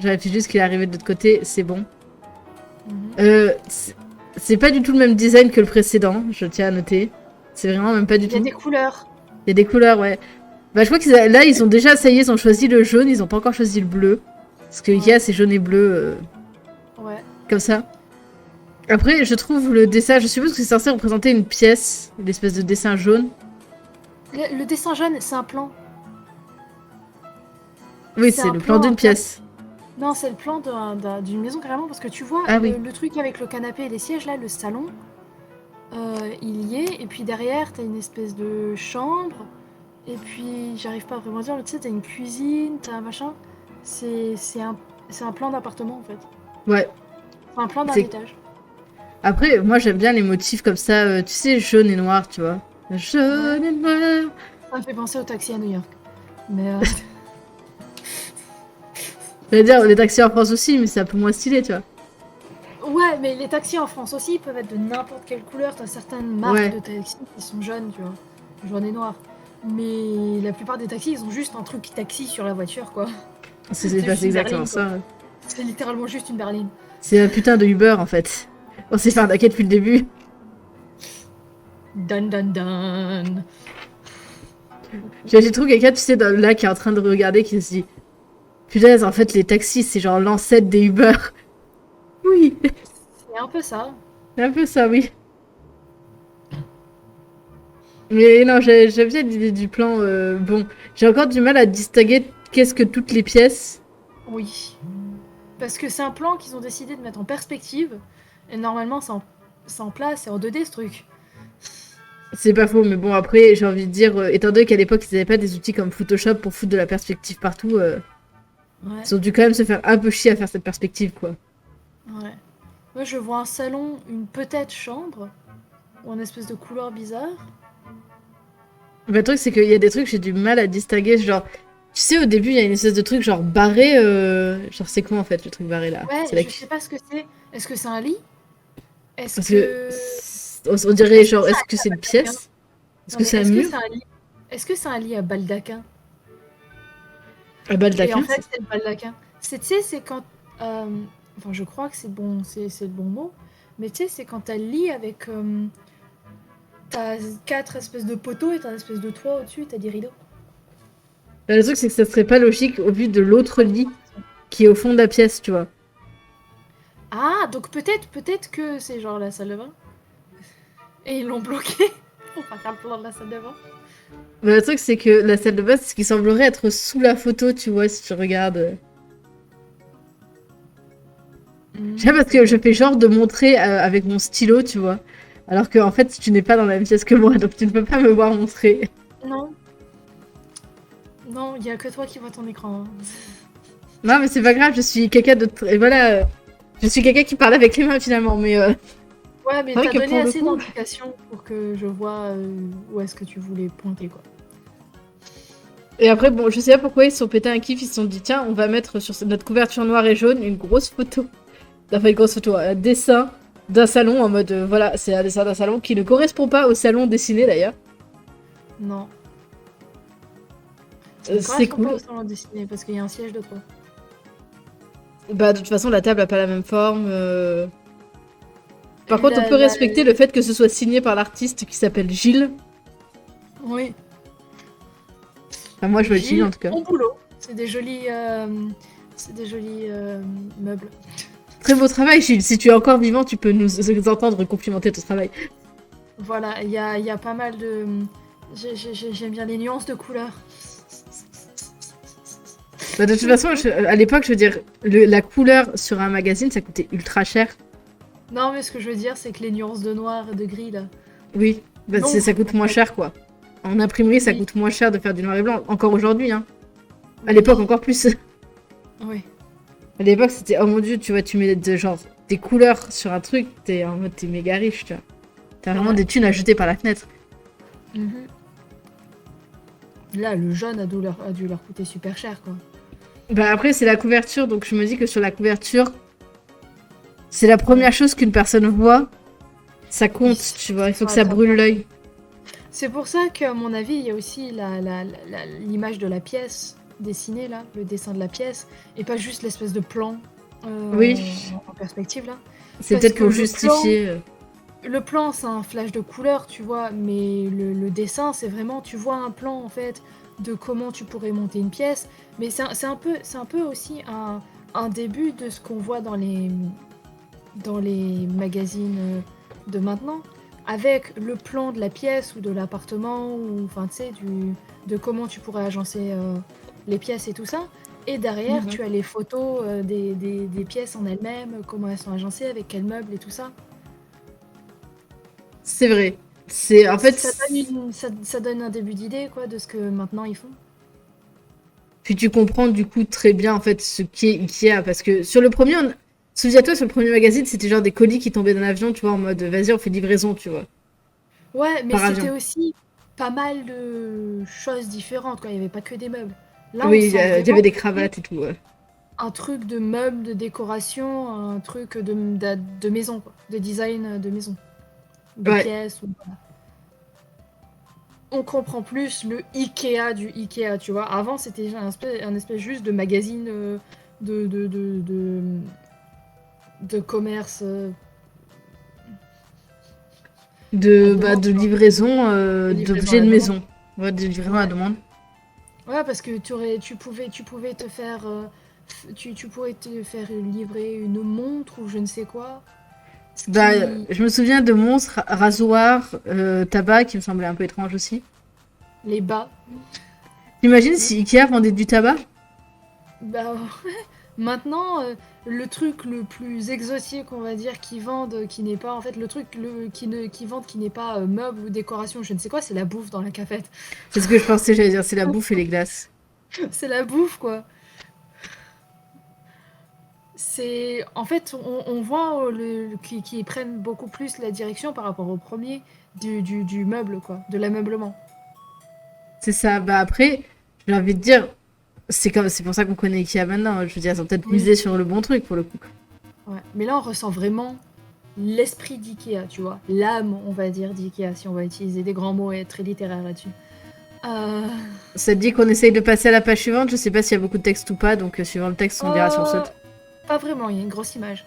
J'arrive juste qu'il est arrivé de l'autre côté, c'est bon. Mhm. C'est pas du tout le même design que le précédent, je tiens à noter. C'est vraiment même pas du Il y a tout. des couleurs. Il y a des couleurs, ouais. Bah, je crois que là, ils ont déjà, ça y est, ils ont choisi le jaune, ils ont pas encore choisi le bleu. Parce que Ikea, Ouais. c'est jaune et bleu, Ouais. comme ça. Après, je trouve le dessin, je suppose que c'est censé représenter une pièce, une espèce de dessin jaune. Le dessin jaune, c'est un plan. Oui, C'est c'est un le plan plan, d'une pièce. Non, c'est le plan d'une maison carrément, parce que tu vois, Ah oui. le truc avec le canapé et les sièges, là, le salon, il y est, et puis derrière, t'as une espèce de chambre, et puis, j'arrive pas à vraiment dire, mais tu sais, t'as une cuisine, t'as un machin. C'est un plan d'appartement, en fait. Ouais. C'est un plan d'un C'est... étage. Après, moi, j'aime bien les motifs comme ça, tu sais, jaune et noir, tu vois. Ouais. Jaune et noir. Ça me fait penser au taxi à New York. Mais, J'allais dire, les taxis en France aussi, mais c'est un peu moins stylé, tu vois. ouais, mais les taxis en France aussi, ils peuvent être de n'importe quelle couleur. T'as certaines marques Ouais. de taxis qui sont jaunes, tu vois. Jaune et noir. Mais la plupart des taxis, ils ont juste un truc taxi sur la voiture, quoi. C'est C'est juste une exactement berline, quoi. ça. C'est littéralement juste une berline. C'est un putain de Uber, en fait. On s'est fait arnaquer depuis le début. Dan dan dan. J'ai trouvé quelqu'un, tu sais, là, qui est en train de regarder, qui se dit... Putain, en fait, les taxis, c'est genre l'ancêtre des Uber. Oui, C'est un peu ça. c'est un peu ça, oui. Mais non, j'aime bien l'idée du plan. Bon, j'ai encore du mal à distinguer qu'est-ce que toutes les pièces. Oui. Parce que c'est un plan qu'ils ont décidé de mettre en perspective. Et normalement, c'est en place, c'est en 2D ce truc. C'est pas faux, mais bon, après, j'ai envie de dire, étant donné qu'à l'époque, ils n'avaient pas des outils comme Photoshop pour foutre de la perspective partout, Ouais, ils ont dû quand même se faire un peu chier à faire cette perspective, quoi. ouais. Moi, je vois un salon, une peut-être chambre, ou une espèce de couleur bizarre. Mais le truc, c'est qu'il y a des trucs, j'ai du mal à distinguer, genre... Tu sais, au début, il y a une espèce de truc genre barré, genre c'est quoi en fait le truc barré là? Ouais, C'est la... je sais pas ce que c'est. Est-ce que c'est un lit? Est-ce Parce que que. on dirait Est-ce que genre, c'est est-ce un que lit c'est à une baldaquin? pièce? Est-ce Non, que mais c'est un est-ce que mur? c'est un lit? Est-ce que c'est un lit à baldaquin? Un Et en baldaquin? fait, c'est le baldaquin. Tu sais, c'est quand. Enfin, je crois que c'est bon, c'est le bon mot. Mais tu sais, c'est quand t'as le lit avec. T'as 4 espèces de poteaux et t'as une espèce de toit au-dessus, t'as des rideaux. Bah, le truc, c'est que ça serait pas logique au vu de l'autre lit qui est au fond de la pièce, tu vois. Ah, donc peut-être que c'est genre la salle de bain. Et ils l'ont bloqué pour pas faire le plan de la salle de bain. Bah, le truc, c'est que la salle de bain, c'est ce qui semblerait être sous la photo, tu vois, si tu regardes. Je sais pas, parce que je fais genre de montrer avec mon stylo, tu vois. Alors que, en fait, tu n'es pas dans la même pièce que moi, donc tu ne peux pas me voir montrer. Non. Non, il y a que toi qui vois ton écran. Hein. Non, mais c'est pas grave, je suis quelqu'un de... Et voilà, je suis quelqu'un qui parle avec les mains, finalement, mais... Ouais, mais C'est vrai t'as que donné pour le assez coup... d'indications pour que je vois où est-ce que tu voulais pointer, quoi. Et après, bon, je sais pas pourquoi ils se sont pété un kiff, ils se sont dit, tiens, on va mettre sur notre couverture noire et jaune une grosse photo. Enfin, une grosse photo, un dessin d'un salon en mode, voilà, c'est un dessin d'un salon qui ne correspond pas au salon dessiné, d'ailleurs. Non. Ça ne C'est correspond pas cool. au salon dessiné parce qu'il y a un siège de trop. Bah, de toute façon, la table a pas la même forme. Par contre, on La, peut la... respecter le fait que ce soit signé par l'artiste qui s'appelle Gilles. Oui. Enfin, moi, je me le signe, en Gilles, tout cas. bon boulot. C'est des jolis, meubles. Très beau travail, Gilles. Si tu es encore vivant, tu peux nous entendre complimenter ton travail. Voilà, il y a pas mal de... J'aime bien les nuances de couleurs. Bah, de toute façon, à l'époque, je veux dire, la couleur sur un magazine, ça coûtait ultra cher. Non, mais ce que je veux dire, c'est que les nuances de noir et de gris, là... Oui, bah, Non, ça coûte en moins fait. cher, quoi. En imprimerie, ça Oui. coûte moins cher de faire du noir et blanc. Encore aujourd'hui, hein. À Oui. l'époque, encore plus. Oui. À l'époque, c'était, oh mon dieu, tu vois, tu mets genre des couleurs sur un truc, t'es en mode, t'es méga riche, tu vois. T'as vraiment Ouais. des thunes à jeter par la fenêtre. Mhm. Là, le jaune a dû leur coûter super cher, quoi. Bah après, c'est la couverture, donc je me dis que sur la couverture, c'est la première chose qu'une personne voit. Ça compte, tu vois, il faut que ça brûle l'œil. C'est pour ça qu'à mon avis, il y a aussi l'image de la pièce dessiné là, le dessin de la pièce, et pas juste l'espèce de plan Oui, en perspective là. c'est Parce peut-être que pour justifier. le plan c'est un flash de couleur, tu vois, mais le dessin c'est vraiment, tu vois un plan en fait de comment tu pourrais monter une pièce, mais c'est un peu aussi un début de ce qu'on voit dans les magazines de maintenant, avec le plan de la pièce ou de l'appartement, ou enfin tu sais, de comment tu pourrais agencer les pièces et tout ça. Et derrière, Mhm. tu as les photos des pièces en elles-mêmes, comment elles sont agencées, avec quels meubles et tout ça. C'est vrai. C'est en fait. Ça donne, ça donne un début d'idée quoi, de ce que maintenant ils font. Puis tu comprends du coup très bien en fait ce qu'est Ikea parce que sur le premier, souviens-toi sur le premier magazine, c'était genre des colis qui tombaient d'un avion, tu vois, en mode vas-y on fait livraison, tu vois, Ouais, mais par c'était avion. aussi pas mal de choses différentes, quoi. Il n'y avait pas que des meubles. Là, on Oui, sent il y avait vraiment des que c'est cravates et tout. Ouais. un truc de meubles, de décoration, un truc de maison, quoi. De design de maison. De Ouais. pièces. On comprend plus le Ikea du Ikea, tu vois. Avant, c'était un espèce juste de magazine de, de, de, de, de commerce à demande, De quoi. livraison De livraison à d'objets la de demande. maison. Ouais, de livraison à la Ouais. demande. Ouais, parce que tu pouvais te faire, tu pourrais te faire livrer une montre ou je ne sais quoi. Ce Bah, qui, je me souviens de monstres, rasoirs, tabac qui me semblait un peu étrange aussi. les bas. T'imagines si Ikea vendait du tabac? Bah, maintenant, le truc le plus exotique, on va dire, qu'ils vendent, qui n'est pas, en fait, le truc qui vendent qui n'est pas meuble ou décoration, je ne sais quoi, c'est la bouffe dans la cafette. C'est ce que je pensais, j'allais dire, c'est la bouffe et les glaces. C'est la bouffe, quoi. C'est, en fait, on voit qui prennent beaucoup plus la direction par rapport au premier du meuble, quoi, de l'ameublement. C'est ça. Bah après, j'ai envie de dire, c'est pour ça qu'on connaît Ikea maintenant. Je veux dire, ils ont peut-être Oui. misé sur le bon truc pour le coup. Ouais. Mais là, on ressent vraiment l'esprit d'IKEA, tu vois. L'âme, on va dire, d'IKEA, si on va utiliser des grands mots et être très littéraire là-dessus. Euh... Ça te dit qu'on essaye de passer à la page suivante. Je sais pas s'il y a beaucoup de texte ou pas, donc suivant le texte, on dira si on euh, saute. Pas vraiment, il y a une grosse image.